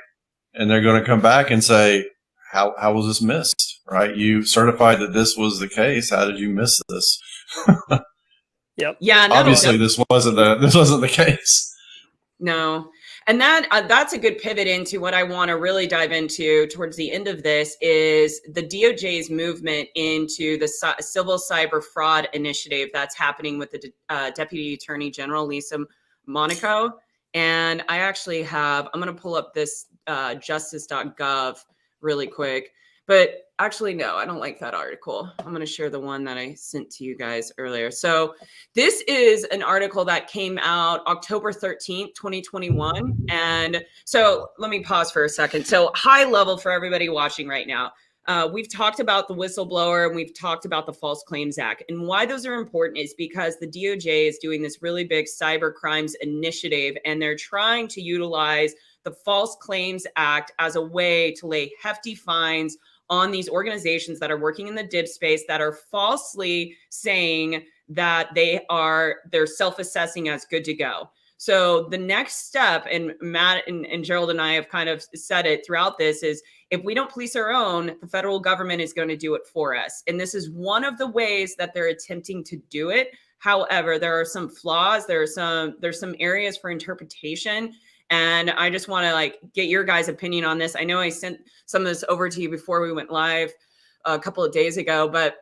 Speaker 3: And they're going to come back and say, how was this missed? Right? You certified that this was the case. How did you miss this?
Speaker 2: Yep.
Speaker 1: Yeah. No,
Speaker 3: Obviously, this wasn't the case.
Speaker 1: No. And that's a good pivot into what I want to really dive into towards the end of this is the DOJ's movement into the civil cyber fraud initiative that's happening with the Deputy Attorney General, Lisa Monaco. And I actually I'm going to pull up this justice.gov really quick. But actually, no, I don't like that article. I'm going to share the one that I sent to you guys earlier. So this is an article that came out October 13th, 2021. And so let me pause for a second. So high level for everybody watching right now. We've talked about the whistleblower and we've talked about the False Claims Act. And why those are important is because the DOJ is doing this really big cyber crimes initiative, and they're trying to utilize the False Claims Act as a way to lay hefty fines on these organizations that are working in the DIB space that are falsely saying that they're self-assessing as good to go. So the next step, and Matt and Gerald and I have kind of said it throughout this, is if we don't police our own, the federal government is going to do it for us. And this is one of the ways that they're attempting to do it. However, there are some flaws. There's some areas for interpretation. And I just want to get your guys' opinion on this. I know I sent some of this over to you before we went live a couple of days ago, but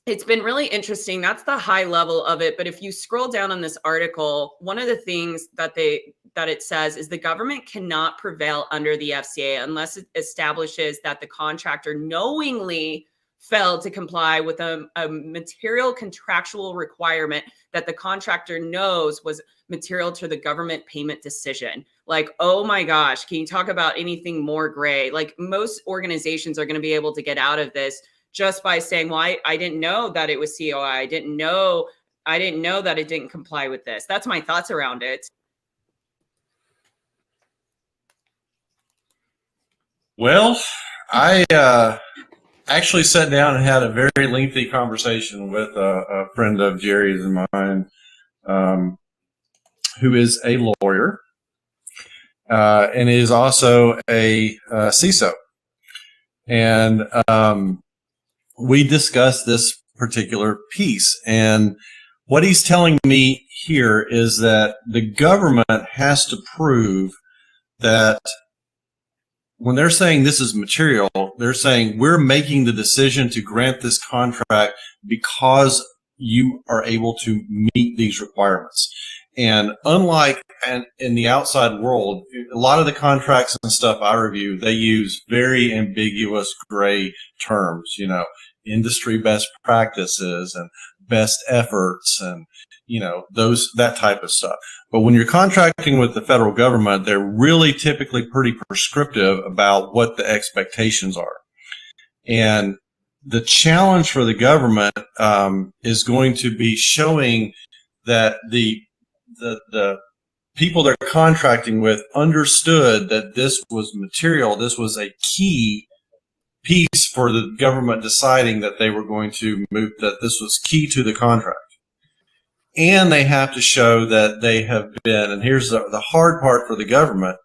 Speaker 1: it's been really interesting. That's the high level of it. But if you scroll down on this article, one of the things that it says is the government cannot prevail under the FCA unless it establishes that the contractor knowingly failed to comply with a material contractual requirement that the contractor knows was material to the government payment decision. Oh my gosh, can you talk about anything more gray? Most organizations are going to be able to get out of this just by saying, well, I didn't know that it was COI. I didn't know that it didn't comply with this. That's my thoughts around it.
Speaker 3: Well, I actually sat down and had a very lengthy conversation with a friend of Jerry's and mine, who is a lawyer and is also a CISO. And we discussed this particular piece. And what he's telling me here is that the government has to prove that when they're saying this is material, they're saying we're making the decision to grant this contract because you are able to meet these requirements. And unlike in the outside world, a lot of the contracts and stuff I review, they use very ambiguous gray terms, industry best practices and best efforts and, that type of stuff. But when you're contracting with the federal government, they're really typically pretty prescriptive about what the expectations are. And the challenge for the government is going to be showing that the people they're contracting with understood that this was material. This was a key piece for the government deciding that they were going to move, that this was key to the contract. And they have to show that they have been, and here's the hard part for the government,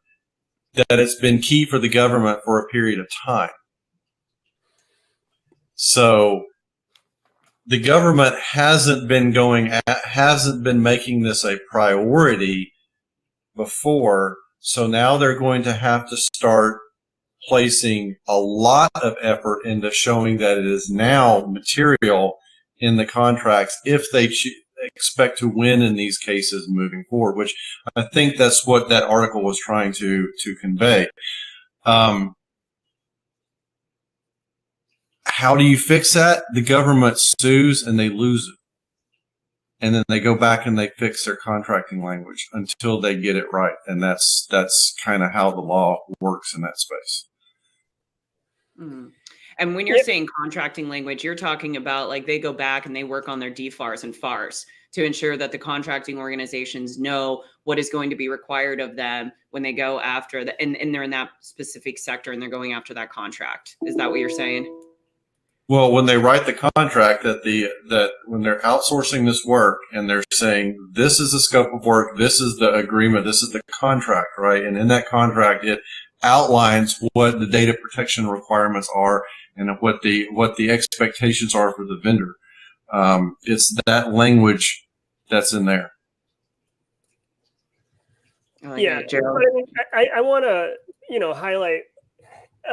Speaker 3: that it's been key for the government for a period of time. So the government hasn't been making this a priority before. So now they're going to have to start placing a lot of effort into showing that it is now material in the contracts if they expect to win in these cases moving forward, which I think that's what that article was trying to convey. How do you fix that? The government sues and they lose it. And then they go back and they fix their contracting language until they get it right. And that's kind of how the law works in that space.
Speaker 1: Mm. And when you're saying contracting language, you're talking about like they go back and they work on their DFARs and FARs to ensure that the contracting organizations know what is going to be required of them when they go after the, and they're in that specific sector and they're going after that contract. Is that what you're saying?
Speaker 3: Well, when they write the contract, that when they're outsourcing this work and they're saying this is the scope of work, this is the agreement, this is the contract, right? And in that contract, it outlines what the data protection requirements are and what the expectations are for the vendor. It's that language that's in there.
Speaker 2: Yeah, Gerald. I want to highlight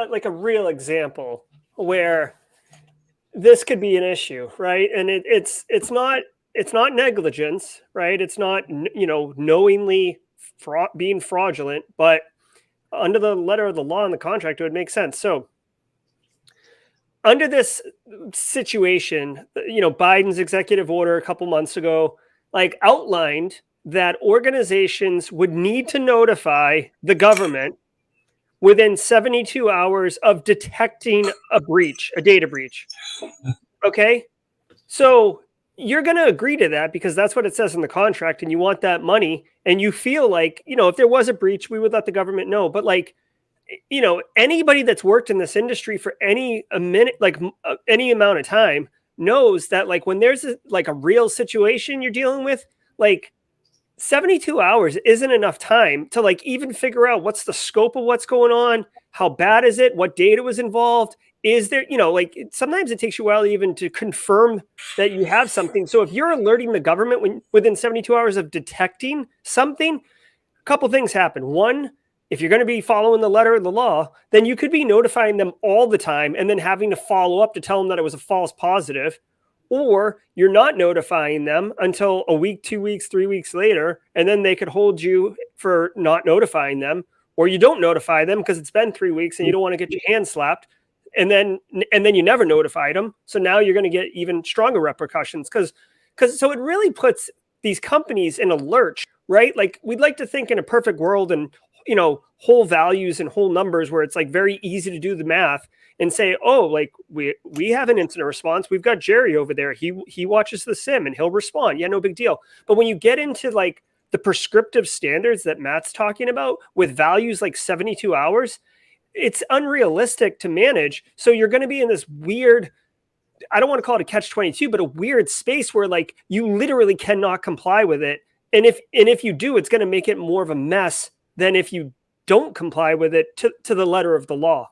Speaker 2: like a real example where this could be an issue, right? And it's not negligence, right? It's not knowingly being fraudulent, but under the letter of the law and the contract, it would make sense. So under this situation, Biden's executive order a couple months ago, like outlined that organizations would need to notify the government within 72 hours of detecting a breach, a data breach. Okay. So you're going to agree to that because that's what it says in the contract and you want that money and you feel like, if there was a breach, we would let the government know. But like, anybody that's worked in this industry for any amount of time knows that like when there's a real situation you're dealing with, like 72 hours isn't enough time to like even figure out what's the scope of what's going on, how bad is it, what data was involved, is there, sometimes it takes you a while even to confirm that you have something. So if you're alerting the government within 72 hours of detecting something, a couple things happen. One, if you're going to be following the letter of the law, then you could be notifying them all the time and then having to follow up to tell them that it was a false positive. Or you're not notifying them until a week, 2 weeks, 3 weeks later, and then they could hold you for not notifying them. Or you don't notify them because it's been 3 weeks and you don't want to get your hand slapped, and then you never notified them. So now you're going to get even stronger repercussions because so it really puts these companies in a lurch, right? Like we'd like to think in a perfect world and whole values and whole numbers where it's like very easy to do the math and say, oh, like we have an incident response. We've got Jerry over there. He watches the sim and he'll respond. Yeah, no big deal. But when you get into like the prescriptive standards that Matt's talking about with values like 72 hours, it's unrealistic to manage. So you're going to be in this weird, I don't want to call it a catch-22, but a weird space where like you literally cannot comply with it. And if you do, it's going to make it more of a mess than if you don't comply with it to the letter of the law.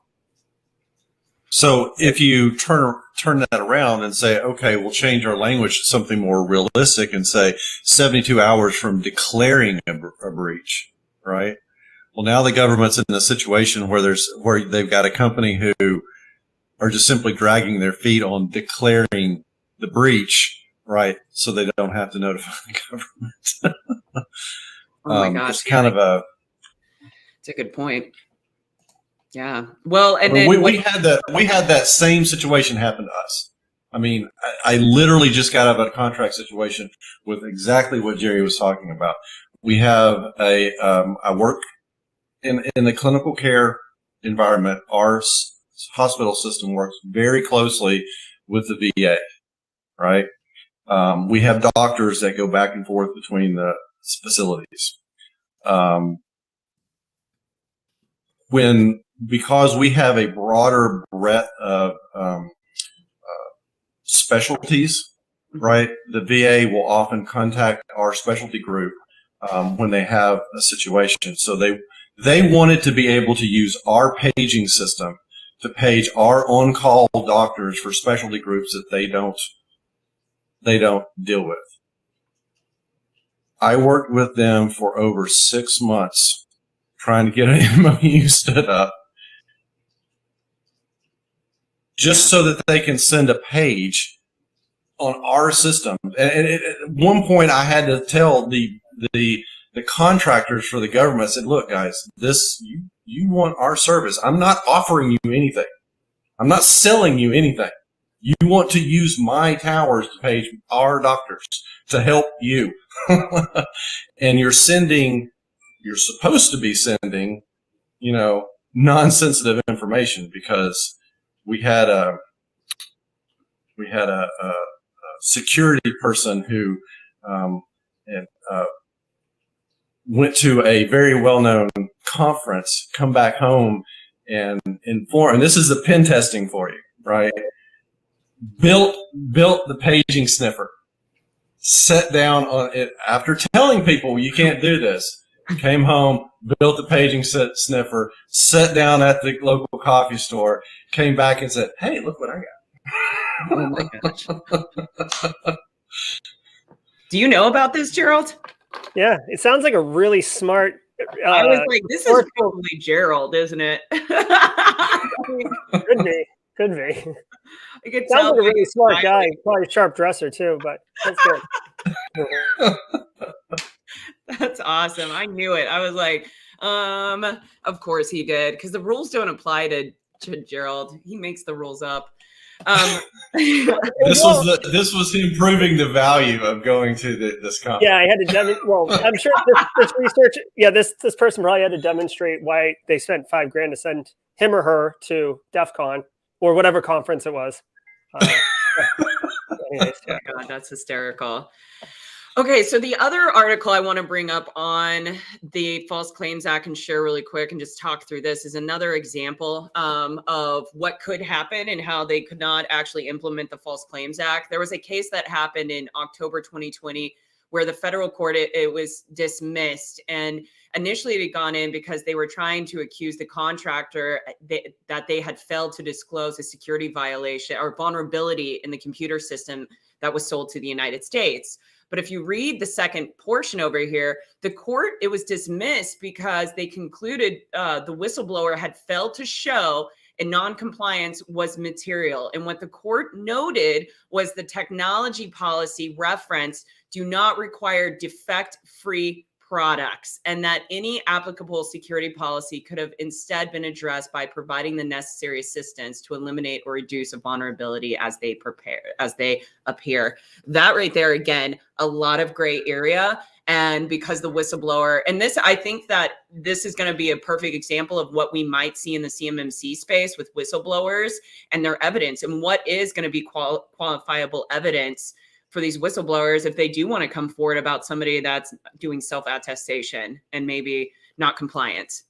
Speaker 3: So if you turn that around and say, okay, we'll change our language to something more realistic and say 72 hours from declaring a breach, right? Well, now the government's in a situation where they've got a company who are just simply dragging their feet on declaring the breach, right? So they don't have to notify the government.
Speaker 1: Oh my gosh.
Speaker 3: It's kind of
Speaker 1: it's a good point. Yeah. Well, and then
Speaker 3: we had that same situation happen to us. I mean, I literally just got out of a contract situation with exactly what Jerry was talking about. We have I work in the clinical care environment. Our hospital system works very closely with the VA, right? We have doctors that go back and forth between the facilities. Because we have a broader breadth of specialties, right? The VA will often contact our specialty group when they have a situation. So they wanted to be able to use our paging system to page our on-call doctors for specialty groups that they don't deal with. I worked with them for over 6 months trying to get an MOU stood up. just so that they can send a page on our system. And at one point, I had to tell the contractors for the government, I said, look, guys, you want our service. I'm not offering you anything. I'm not selling you anything. You want to use my towers to page our doctors to help you. And you're supposed to be sending, non-sensitive information, because we had a security person who went to a very well-known conference, come back home and inform, and this is the pen testing for you, right? Built the paging sniffer, sat down on it after telling people you can't do this, came home, built the paging sniffer, sat down at the local coffee store, came back and said, hey, look what I got.
Speaker 1: Oh my gosh. Do you know about this, Gerald?
Speaker 2: Yeah, it sounds like a really smart.
Speaker 1: I was like, this is probably Gerald, isn't it?
Speaker 2: Could be.
Speaker 1: I could
Speaker 2: Sounds
Speaker 1: tell
Speaker 2: like a really smart guy. Probably a sharp dresser too, but that's good.
Speaker 1: That's awesome. I knew it. I was like, of course he did, because the rules don't apply to Gerald. He makes the rules up.
Speaker 3: This was him proving the value of going to this conference.
Speaker 2: Yeah, I had to demonstrate. Well, I'm sure this research. Yeah, this person probably had to demonstrate why they spent $5,000 to send him or her to DEF CON or whatever conference it was. Anyways, yeah.
Speaker 1: Oh God, that's hysterical. Okay, so the other article I want to bring up on the False Claims Act and share really quick and just talk through this is another example of what could happen and how they could not actually implement the False Claims Act. There was a case that happened in October 2020 where the federal court, it was dismissed. And initially it had gone in because they were trying to accuse the contractor that they had failed to disclose a security violation or vulnerability in the computer system that was sold to the United States. But if you read the second portion over here, the court, it was dismissed because they concluded the whistleblower had failed to show a non-compliance was material. And what the court noted was the technology policy reference do not require defect-free products, and that any applicable security policy could have instead been addressed by providing the necessary assistance to eliminate or reduce a vulnerability as they appear. That right there, again, a lot of gray area. And because the whistleblower, and this, I think that this is going to be a perfect example of what we might see in the CMMC space with whistleblowers and their evidence, and what is going to be qualifiable evidence for these whistleblowers if they do want to come forward about somebody that's doing self-attestation and maybe not compliant.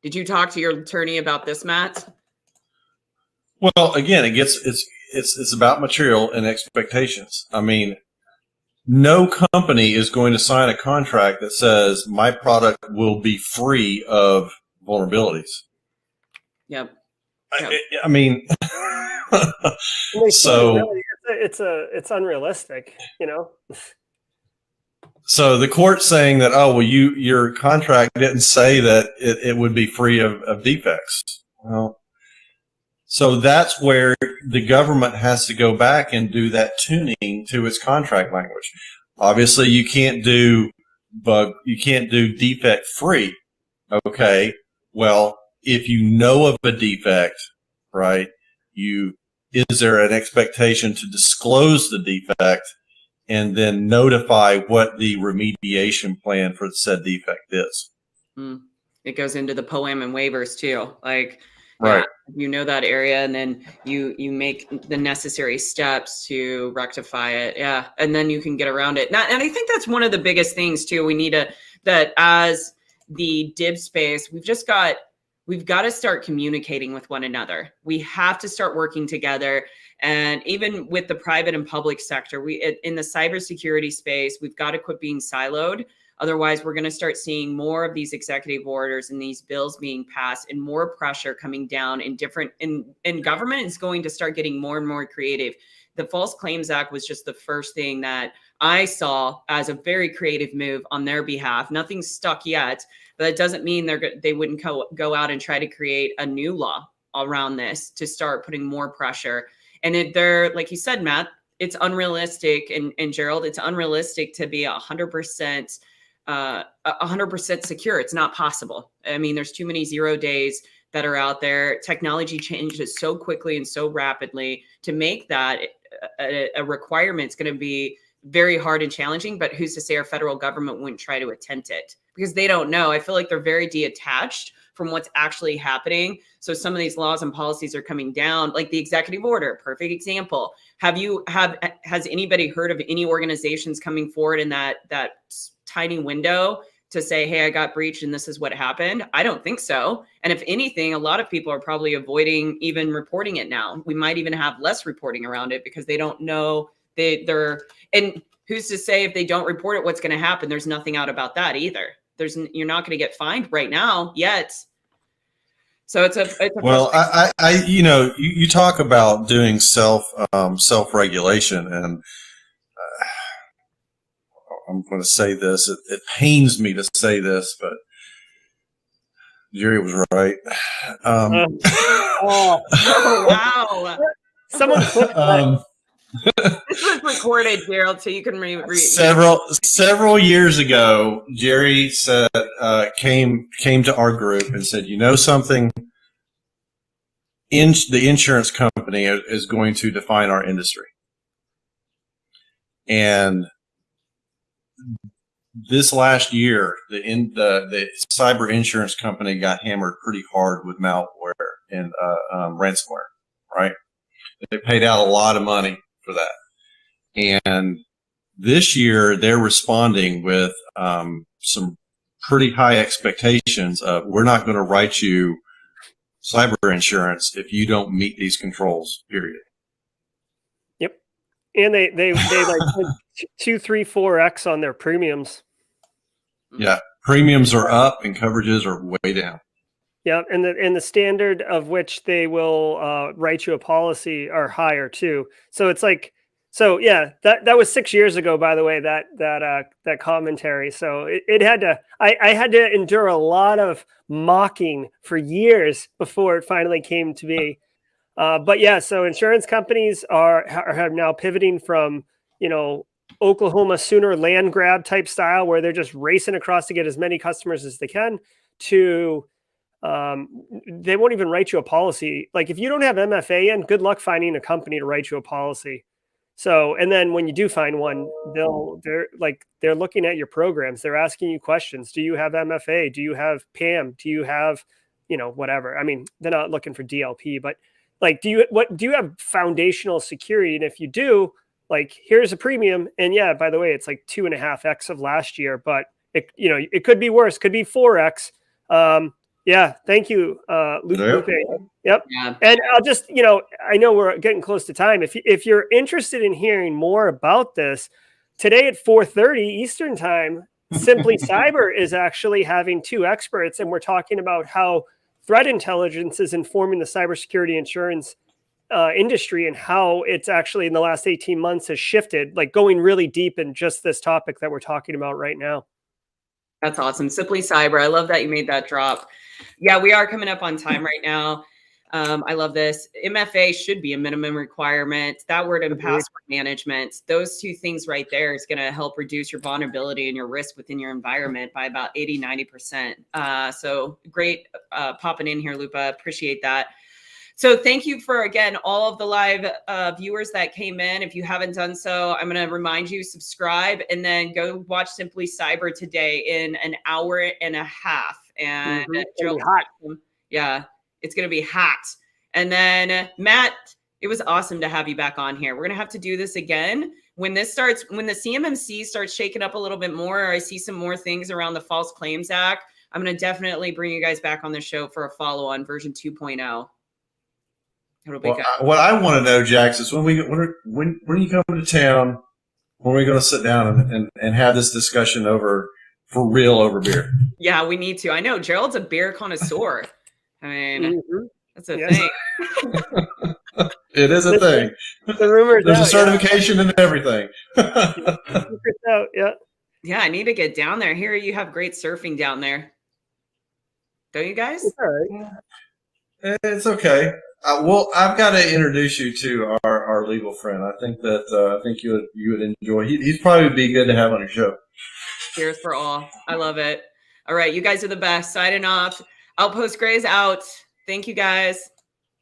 Speaker 1: Did you talk to your attorney about this, Matt?
Speaker 3: Well, again, it's about material and expectations. I mean, no company is going to sign a contract that says my product will be free of vulnerabilities.
Speaker 1: Yep.
Speaker 3: I mean, so
Speaker 2: it's unrealistic, you know.
Speaker 3: So the court's saying that, oh, well, your contract didn't say that it would be free of defects. Well, so that's where the government has to go back and do that tuning to its contract language. Obviously, you can't do defect free. Okay. Well, if you know of a defect, right, is there an expectation to disclose the defect and then notify what the remediation plan for said defect is?
Speaker 1: It goes into the POAM and waivers too. Like,
Speaker 3: right.
Speaker 1: Yeah, you know that area, and then you make the necessary steps to rectify it. Yeah, and then you can get around it. And I think that's one of the biggest things too. We need that as the DIB space, we've got to start communicating with one another. We have to start working together. And even with the private and public sector, in the cybersecurity space, we've got to quit being siloed. Otherwise, we're going to start seeing more of these executive orders and these bills being passed and more pressure coming down and government is going to start getting more and more creative. The False Claims Act was just the first thing that I saw as a very creative move on their behalf. Nothing's stuck yet, but that doesn't mean they wouldn't go out and try to create a new law around this to start putting more pressure. And they're, like you said, Matt, it's unrealistic, and Gerald, it's unrealistic to be 100% 100% secure. It's not possible. I mean, there's too many 0 days that are out there. Technology changes so quickly and so rapidly. To make that a requirement is going to be very hard and challenging, but who's to say our federal government wouldn't try to attempt it? Because they don't know. I feel like they're very detached from what's actually happening. So some of these laws and policies are coming down, like the executive order, perfect example. Has anybody heard of any organizations coming forward in that tiny window to say, hey, I got breached and this is what happened? I don't think so. And if anything, a lot of people are probably avoiding even reporting it now. We might even have less reporting around it because they don't know and who's to say if they don't report it, what's going to happen? There's nothing out about that either. You're not going to get fined right now yet. So it's a
Speaker 3: well, you talk about doing self-regulation, and I'm going to say this. It pains me to say this, but Jerry was right.
Speaker 1: Oh, wow.
Speaker 2: Someone
Speaker 1: this was recorded, Gerald, so you can read.
Speaker 3: Several years ago, Jerry said came to our group and said, you know something, the insurance company is going to define our industry. And this last year, the cyber insurance company got hammered pretty hard with malware and ransomware, right? They paid out a lot of money for that. And this year they're responding with some pretty high expectations of, we're not going to write you cyber insurance if you don't meet these controls, period.
Speaker 2: Yep. And they like 2, 3, 4x on their premiums.
Speaker 3: Yeah. Premiums are up and coverages are way down.
Speaker 2: Yeah, and the standard of which they will write you a policy are higher too. So it's like, so yeah, that was 6 years ago, by the way, that commentary. So it had to, I had to endure a lot of mocking for years before it finally came to be. But yeah, so insurance companies are now pivoting from, Oklahoma Sooner land grab type style, where they're just racing across to get as many customers as they can, to they won't even write you a policy. Like if you don't have MFA in, good luck finding a company to write you a policy. So, and then when you do find one, they're looking at your programs. They're asking you questions. Do you have MFA? Do you have PAM? Do you have, whatever? I mean, they're not looking for DLP, but like, do you have foundational security? And if you do, like, here's a premium. And yeah, by the way, it's like 2.5x of last year, but it could be worse, could be 4x. Yeah, thank you, Lupe. Yep. Yeah. And I'll just, I know we're getting close to time. If you're interested in hearing more about this, today at 4:30 Eastern time, Simply Cyber is actually having 2 experts, and we're talking about how threat intelligence is informing the cybersecurity insurance industry, and how it's actually in the last 18 months has shifted, like going really deep in just this topic that we're talking about right now.
Speaker 1: That's awesome. Simply Cyber. I love that you made that drop. Yeah, we are coming up on time right now. I love this. MFA should be a minimum requirement. That word and password management, those 2 things right there is going to help reduce your vulnerability and your risk within your environment by about 80-90%. So great popping in here, Lupa. Appreciate that. So thank you for, again, all of the live viewers that came in. If you haven't done so, I'm going to remind you, subscribe, and then go watch Simply Cyber today in an hour and a half. And Gerald, yeah, it's going to be hot. And then Matt, it was awesome to have you back on here. We're going to have to do this again. When the CMMC starts shaking up a little bit more, or I see some more things around the False Claims Act, I'm going to definitely bring you guys back on the show for a follow-on version 2.0.
Speaker 3: What I want to know, Jax, is when you come to town, when are we going to sit down and have this discussion for real over beer?
Speaker 1: Yeah, we need to. I know Gerald's a beer connoisseur. I mean, that's a thing.
Speaker 3: It is a thing.
Speaker 2: The rumors.
Speaker 3: There's a certification and everything.
Speaker 2: Out, yeah.
Speaker 1: Yeah, I need to get down there. Here, you have great surfing down there. Don't you guys?
Speaker 2: All right.
Speaker 3: It's okay. Well, I've got to introduce you to our legal friend. I think that I think you would enjoy. He'd probably be good to have on your show.
Speaker 1: Cheers for all. I love it. All right, you guys are the best. Signing off. Outpost Gray's out. Thank you guys.